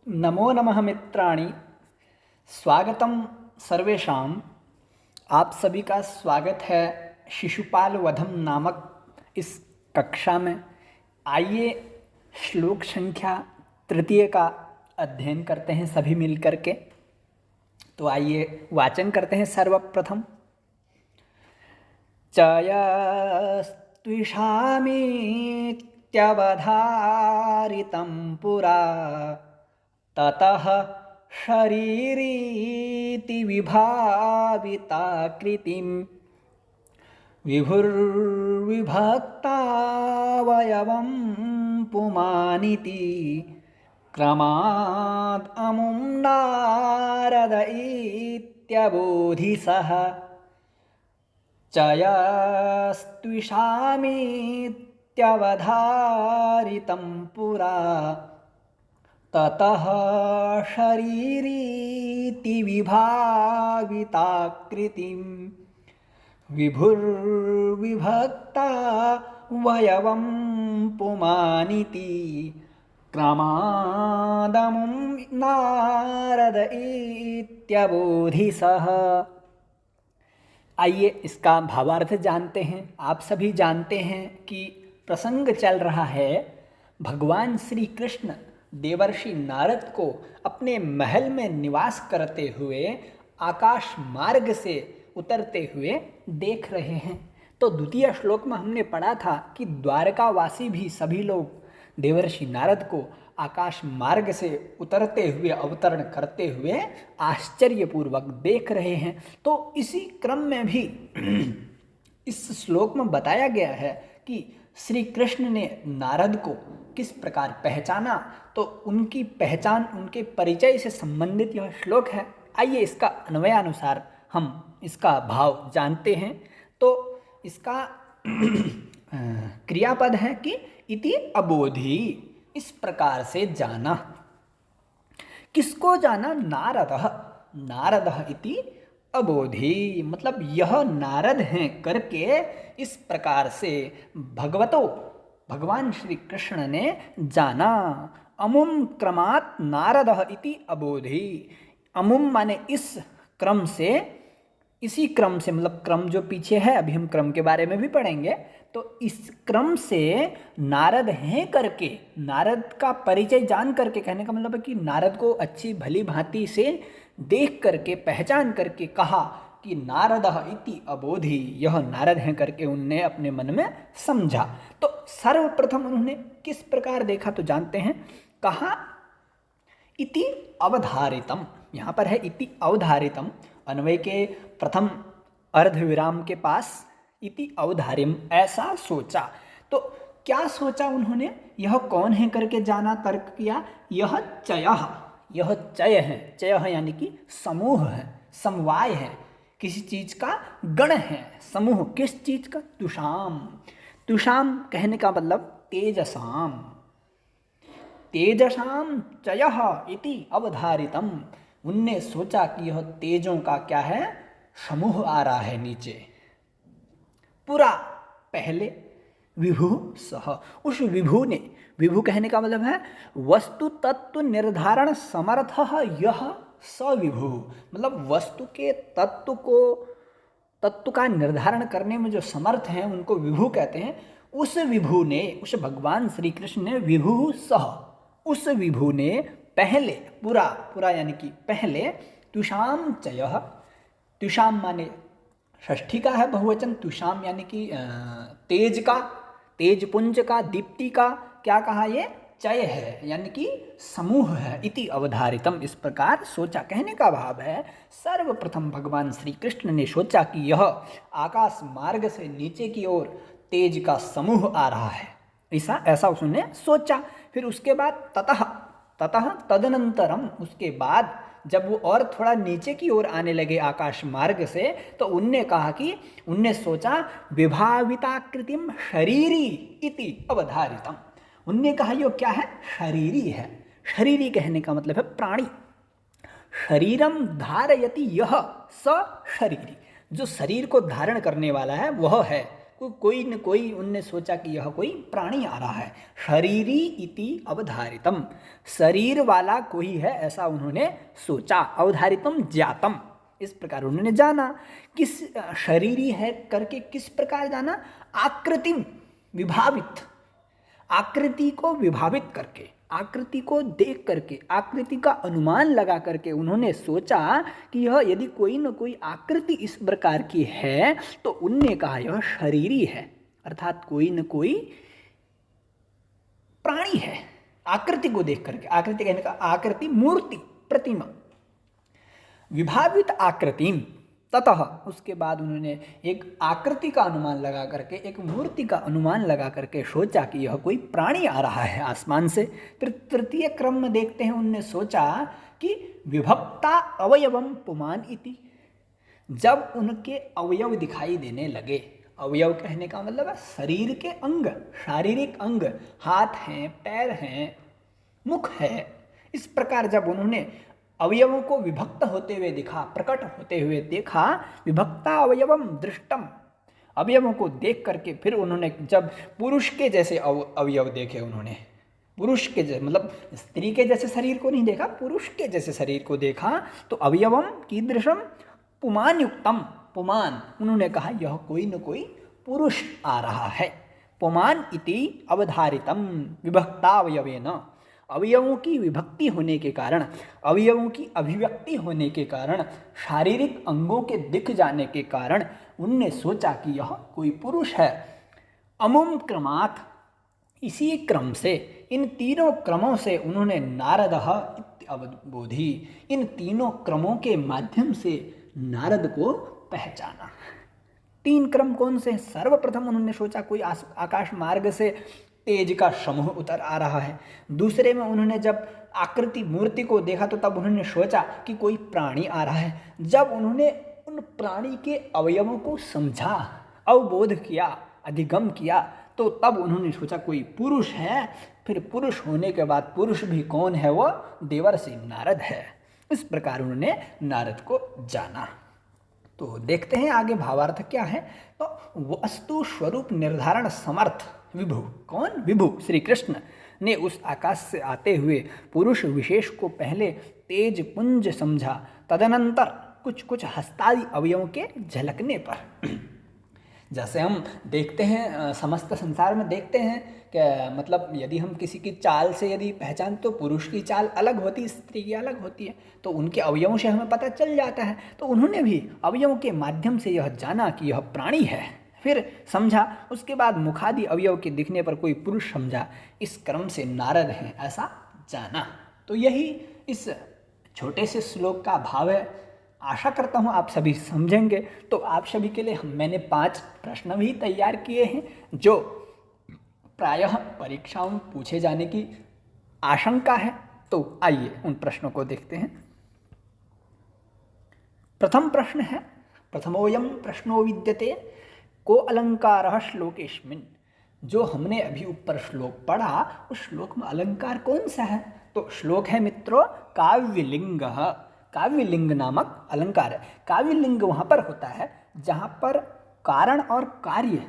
नमो नमः मित्राणि। स्वागतम सर्वेषां। आप सभी का स्वागत है शिशुपाल वधम नामक इस कक्षा में। आइए श्लोक संख्या तृतीय का अध्ययन करते हैं सभी मिलकर के। तो आइए वाचन करते हैं सर्वप्रथम। चयस्त्विषामीत्यवधारितं पुरा ततः शरीरीति विभाविताकृतिं विभुर्विभक्तावयवं पुमानिति क्रमाद् अमुं नारद इत्यबोधि सः। चयस्त्विषामीत्यवधारितं पुरा ततः शरीरीति विभाविताकृतिं विभुर्विभक्ता वयवं पुमानिति क्रमादमुं नारद इत्यबोधि सः। आइए इसका भावार्थ जानते हैं। आप सभी जानते हैं कि प्रसंग चल रहा है भगवान श्री कृष्ण देवर्षि नारद को अपने महल में निवास करते हुए आकाश मार्ग से उतरते हुए देख रहे हैं। तो द्वितीय श्लोक में हमने पढ़ा था कि द्वारकावासी भी सभी लोग देवर्षि नारद को आकाश मार्ग से उतरते हुए अवतरण करते हुए आश्चर्यपूर्वक देख रहे हैं। तो इसी क्रम में भी इस श्लोक में बताया गया है कि श्री कृष्ण ने नारद को किस प्रकार पहचाना। तो उनकी पहचान, उनके परिचय से संबंधित यह श्लोक है। आइए इसका अन्वयानुसार हम इसका भाव जानते हैं। तो इसका क्रियापद है कि इति अबोधि, इस प्रकार से जाना। किसको जाना? नारदः। नारदः इति अबोधि, मतलब यह नारद हैं करके इस प्रकार से भगवान श्री कृष्ण ने जाना। अमुम क्रमात् नारदः इति अबोधि। अमुम माने इस क्रम से, इसी क्रम से, मतलब क्रम जो पीछे है, अभी हम क्रम के बारे में भी पढ़ेंगे। तो इस क्रम से नारद हैं करके, नारद का परिचय जान करके, कहने का मतलब है कि नारद को अच्छी भली भांति से देख करके, पहचान करके कहा कि नारदः इति अबोधि, यह नारद हैं करके उनने अपने मन में समझा। तो सर्वप्रथम उन्होंने किस प्रकार देखा तो जानते हैं। कहा इति अवधारितम, यहाँ पर है इति अवधारितम, अन्वय के प्रथम अर्धविराम के पास इति अवधारिम, ऐसा सोचा। तो क्या सोचा उन्होंने? यह कौन है करके जाना, तर्क किया। यह चयः, यह चय है। चय है यानी कि समूह है, समवाय है, किसी चीज का गण है, समूह। किस चीज का? तुषाम। तुषाम कहने का मतलब तेजसाम। तेजसाम चयः इति अवधारितम। उनने सोचा कि यह तेजों का क्या है? समूह आ रहा है नीचे। पुरा, पहले। विभु सह, उस विभु ने, विभु कहने का मतलब है वस्तु तत्व निर्धारण समर्थ यह स विभु, मतलब वस्तु के तत्व को, तत्व का निर्धारण करने में जो समर्थ हैं उनको विभु कहते हैं। उस विभु ने, उस भगवान श्री कृष्ण ने, विभु सह, उस विभु ने पहले, पुरा, पुरा यानी कि पहले, तुषाम चयः, तुषाम माने षष्ठी का है बहुवचन, तुषाम यानी कि तेज का, तेज पुंज का, दीप्ति का क्या कहा? ये चय है यानी कि समूह है। इति अवधारितम, इस प्रकार सोचा। कहने का भाव है सर्वप्रथम भगवान श्री कृष्ण ने सोचा कि यह आकाश मार्ग से नीचे की ओर तेज का समूह आ रहा है, ऐसा उसने सोचा। फिर उसके बाद ततः, ततः तदनंतरम, उसके बाद जब वो और थोड़ा नीचे की ओर आने लगे आकाश मार्ग से, तो उनने कहा कि, उनने सोचा विभाविताकृतिम शरीरी इति अवधारितम। उनने कहा यो क्या है? शरीरी है। शरीरी कहने का मतलब है प्राणी। शरीरम धारयति यह स शरीरी, जो शरीर को धारण करने वाला है वह है, कोई न कोई उनने सोचा कि यह कोई प्राणी आ रहा है। शरीरी इति अवधारितम, शरीर वाला कोई है ऐसा उन्होंने सोचा। अवधारितम ज्ञातम, इस प्रकार उन्होंने जाना। किस शरीरी है करके किस प्रकार जाना? आकृतिम विभावित, आकृति को विभावित करके, आकृति को देख करके, आकृति का अनुमान लगा करके उन्होंने सोचा कि यह यदि कोई न कोई आकृति इस प्रकार की है तो उनने कहा यह शरीरी है, अर्थात कोई न कोई प्राणी है। आकृति को देख करके, आकृति कहने का आकृति मूर्ति, प्रतिमा, विभावित आकृतिम, ततः उसके बाद उन्होंने एक आकृति का अनुमान लगा करके, एक मूर्ति का अनुमान लगा करके सोचा कि यह कोई प्राणी आ रहा है आसमान से। फिर तृतीय क्रम में देखते हैं, उनने सोचा कि विभक्ता अवयवम पुमान इति, जब उनके अवयव दिखाई देने लगे, अवयव कहने का मतलब है शरीर के अंग, शारीरिक अंग, हाथ हैं, पैर हैं, मुख है, इस प्रकार जब उन्होंने अवयवों को विभक्त होते हुए दिखा, प्रकट होते हुए देखा, विभक्ता अवयवम दृष्टम, अवयवों को देख करके फिर उन्होंने जब पुरुष के जैसे अवयव देखे, उन्होंने पुरुष के जैसे मतलब स्त्री के जैसे शरीर को नहीं देखा, पुरुष के जैसे शरीर को देखा, तो अवयवम कीदृशम पुमान युक्तम, पुमान, उन्होंने कहा यह कोई न कोई पुरुष आ रहा है। पुमान इति अवधारितम विभक्ता अवयवेन, अवयवों की विभक्ति होने के कारण, अवयवों की अभिव्यक्ति होने के कारण, शारीरिक अंगों के दिख जाने के कारण उनने सोचा कि यह कोई पुरुष है। अमुम क्रमात्, इसी क्रम से, इन तीनों क्रमों से उन्होंने नारदः इत्यवबोधि, इन तीनों क्रमों के माध्यम से नारद को पहचाना। तीन क्रम कौन से? सर्वप्रथम उन्होंने सोचा कोई आकाश मार्ग से तेज का समूह उतर आ रहा है। दूसरे में उन्होंने जब आकृति मूर्ति को देखा तो तब उन्होंने सोचा कि कोई प्राणी आ रहा है। जब उन्होंने उन प्राणी के अवयवों को समझा, अवबोध किया, अधिगम किया, तो तब उन्होंने सोचा कोई पुरुष है। फिर पुरुष होने के बाद पुरुष भी कौन है? वो देवर्षि नारद है। इस प्रकार उन्होंने नारद को जाना। तो देखते हैं आगे भावार्थ क्या है। तो वस्तु स्वरूप निर्धारण समर्थ विभु, कौन? विभु श्री कृष्ण ने उस आकाश से आते हुए पुरुष विशेष को पहले तेज पुंज समझा, तदनंतर कुछ कुछ हस्तादि अवयवों के झलकने पर, जैसे हम देखते हैं समस्त संसार में देखते हैं कि मतलब यदि हम किसी की चाल से यदि पहचान, तो पुरुष की चाल अलग होती है, स्त्री की अलग होती है, तो उनके अवयवों से हमें पता चल जाता है। तो उन्होंने भी अवयवों के माध्यम से यह जाना कि यह प्राणी है, फिर समझा। उसके बाद मुखादि अवयव के दिखने पर कोई पुरुष समझा, इस क्रम से नारद हैं ऐसा जाना। तो यही इस छोटे से श्लोक का भाव है। आशा करता हूँ आप सभी समझेंगे। तो आप सभी के लिए मैंने 5 प्रश्न भी तैयार किए हैं जो प्रायः परीक्षाओं में पूछे जाने की आशंका है। तो आइए उन प्रश्नों को देखते हैं। प्रथम प्रश्न है, प्रथमोऽयं प्रश्नो विद्यते को अलंकार श्लोकेस्मिन्। जो हमने अभी ऊपर श्लोक पढ़ा उस श्लोक में अलंकार कौन सा है? तो श्लोक है मित्रों काव्यलिंग। काव्यलिंग नामक अलंकार है। काव्यलिंग वहाँ पर होता है जहाँ पर कारण और कार्य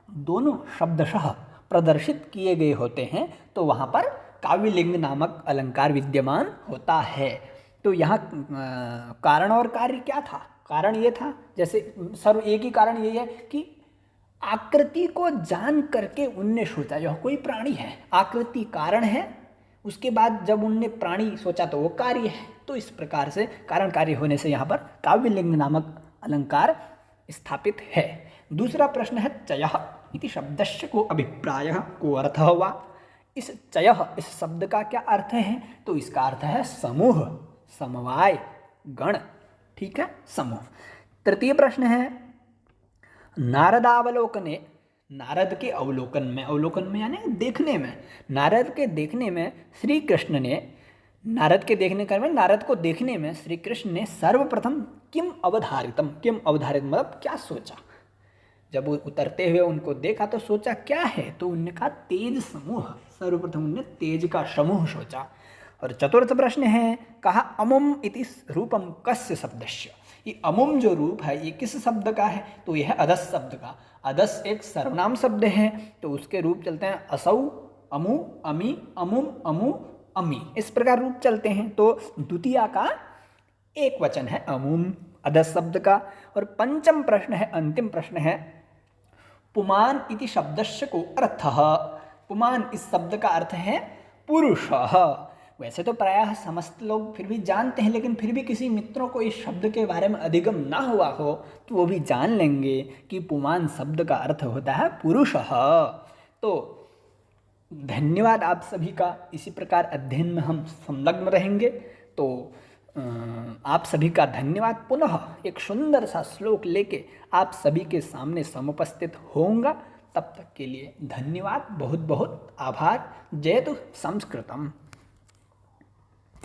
दोनों शब्दशः प्रदर्शित किए गए होते हैं, तो वहाँ पर काव्यलिंग नामक अलंकार विद्यमान होता है। तो यहाँ कारण और कार्य क्या था? कारण ये था, जैसे सर्व एक ही कारण ये है कि आकृति को जान करके उनने सोचा यह कोई प्राणी है। आकृति कारण है, उसके बाद जब उनने प्राणी सोचा तो वो कार्य है। तो इस प्रकार से कारण कार्य होने से यहाँ पर काव्यलिंग नामक अलंकार स्थापित है। दूसरा प्रश्न है चयः इति शब्दस्य को अभिप्रायः को अर्थः वा। इस चयः, इस शब्द का क्या अर्थ है? तो इसका अर्थ है समूह, समवाय, गण। ठीक है, समूह। तृतीय प्रश्न है नारदावलोकने, नारद के अवलोकन में, अवलोकन में यानी देखने में, नारद के देखने में श्री कृष्ण ने, नारद के देखने कर में, नारद को देखने में श्री कृष्ण ने सर्वप्रथम किम अवधारितम, किम अवधारित मतलब क्या सोचा? जब वो उतरते हुए उनको देखा तो सोचा क्या है? तो उनने कहा तेज समूह। सर्वप्रथम उन्होंने तेज का समूह सोचा। और चतुर्थ प्रश्न है कहा अमुम इति रूपम कस्य शब्दस्य। ये अमुम जो रूप है ये किस शब्द का है? तो यह है अधस शब्द का। अदस एक सर्वनाम शब्द है, तो उसके रूप चलते हैं असौ, अमु, अमी, अमुम, अमु, अमी, इस प्रकार रूप चलते हैं। तो द्वितीया का एक वचन है अमुम अदस शब्द का। और पंचम प्रश्न है, अंतिम प्रश्न है, पुमान इति शब्दस्य को अर्थः। पुमान इस शब्द का अर्थ है पुरुषः। वैसे तो प्रायः समस्त लोग फिर भी जानते हैं, लेकिन फिर भी किसी मित्रों को इस शब्द के बारे में अधिगम ना हुआ हो तो वो भी जान लेंगे कि पुमान शब्द का अर्थ होता है पुरुषः। तो धन्यवाद आप सभी का। इसी प्रकार अध्ययन में हम संलग्न रहेंगे। तो आप सभी का धन्यवाद। पुनः एक सुंदर सा श्लोक लेके आप सभी के सामने समुपस्थित होऊंगा। तब तक के लिए धन्यवाद, बहुत बहुत आभार। जयतु संस्कृतम।